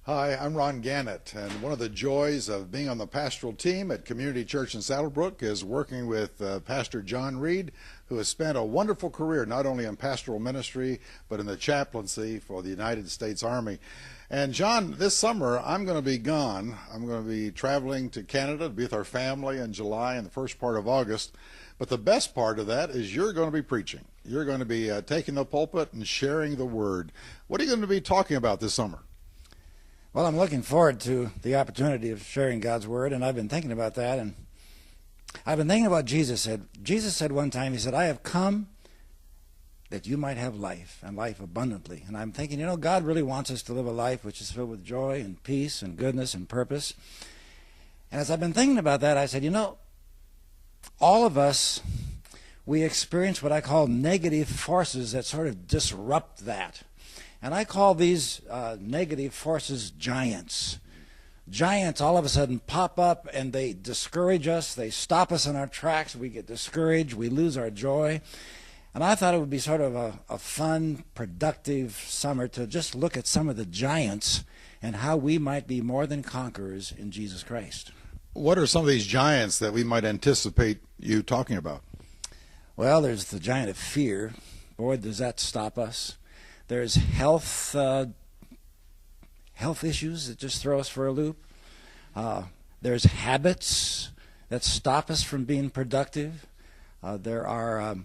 Hi, I'm Ron Gannett, and one of the joys of being on the pastoral team at Community Church in Saddlebrook is working with Pastor John Reed, who has spent a wonderful career not only in pastoral ministry, but in the chaplaincy for the United States Army. And John, this summer I'm going to be gone. I'm going to be traveling to Canada to be with our family in July and the first part of August. But the best part of that is you're going to be preaching. You're going to be taking the pulpit and sharing the word. What are you going to be talking about this summer? Well, I'm looking forward to the opportunity of sharing God's word, and I've been thinking about that, and I've been thinking about Jesus said one time, he said, "I have come that you might have life, and life abundantly." And I'm thinking, God really wants us to live a life which is filled with joy and peace and goodness and purpose. And as I've been thinking about that, I said, all of us, we experience what I call negative forces that sort of disrupt that. And I call these negative forces giants. Giants all of a sudden pop up and they discourage us. They stop us in our tracks. We get discouraged. We lose our joy. And I thought it would be sort of a fun, productive summer to just look at some of the giants and how we might be more than conquerors in Jesus Christ. What are some of these giants that we might anticipate you talking about? Well, there's the giant of fear. Boy, does that stop us. There's health issues that just throw us for a loop. There's habits that stop us from being productive. There's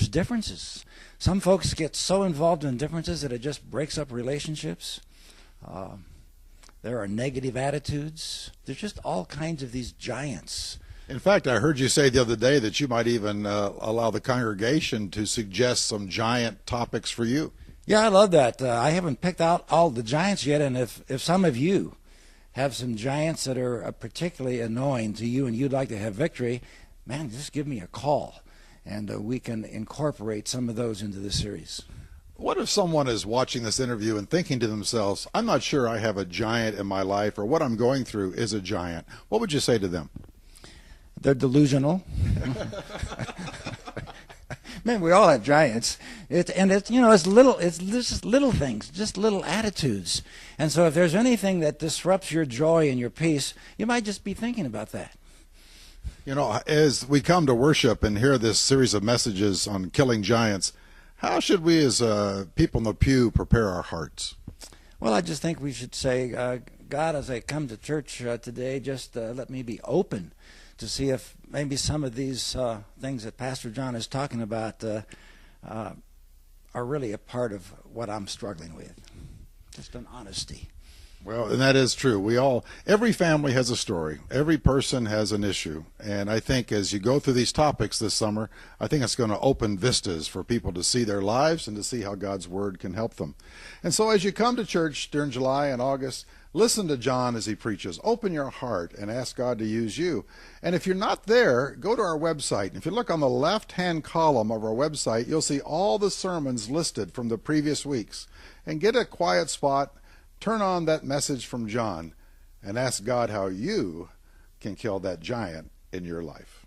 differences. Some folks get so involved in differences that it just breaks up relationships. There are negative attitudes. There's just all kinds of these giants. In fact, I heard you say the other day that you might even allow the congregation to suggest some giant topics for you. Yeah, I love that. I haven't picked out all the giants yet, and if some of you have some giants that are particularly annoying to you and you'd like to have victory, man, just give me a call, and we can incorporate some of those into the series. What if someone is watching this interview and thinking to themselves, I'm not sure I have a giant in my life, or what I'm going through is a giant? What would you say to them? They're delusional. Man, we all have giants. It's just little things, just little attitudes. And so if there's anything that disrupts your joy and your peace, you might just be thinking about that. As we come to worship and hear this series of messages on killing giants, how should we as people in the pew prepare our hearts? Well, I just think we should say, God, as I come to church today, just let me be open to see if maybe some of these things that Pastor John is talking about are really a part of what I'm struggling with. Just an honesty. Well, and that is true. Every family has a story. Every person has an issue. And I think as you go through these topics this summer, I think it's going to open vistas for people to see their lives and to see how God's Word can help them. And so as you come to church during July and August, listen to John as he preaches. Open your heart and ask God to use you. And if you're not there, go to our website. If you look on the left-hand column of our website, you'll see all the sermons listed from the previous weeks. And get a quiet spot, turn on that message from John, and ask God how you can kill that giant in your life.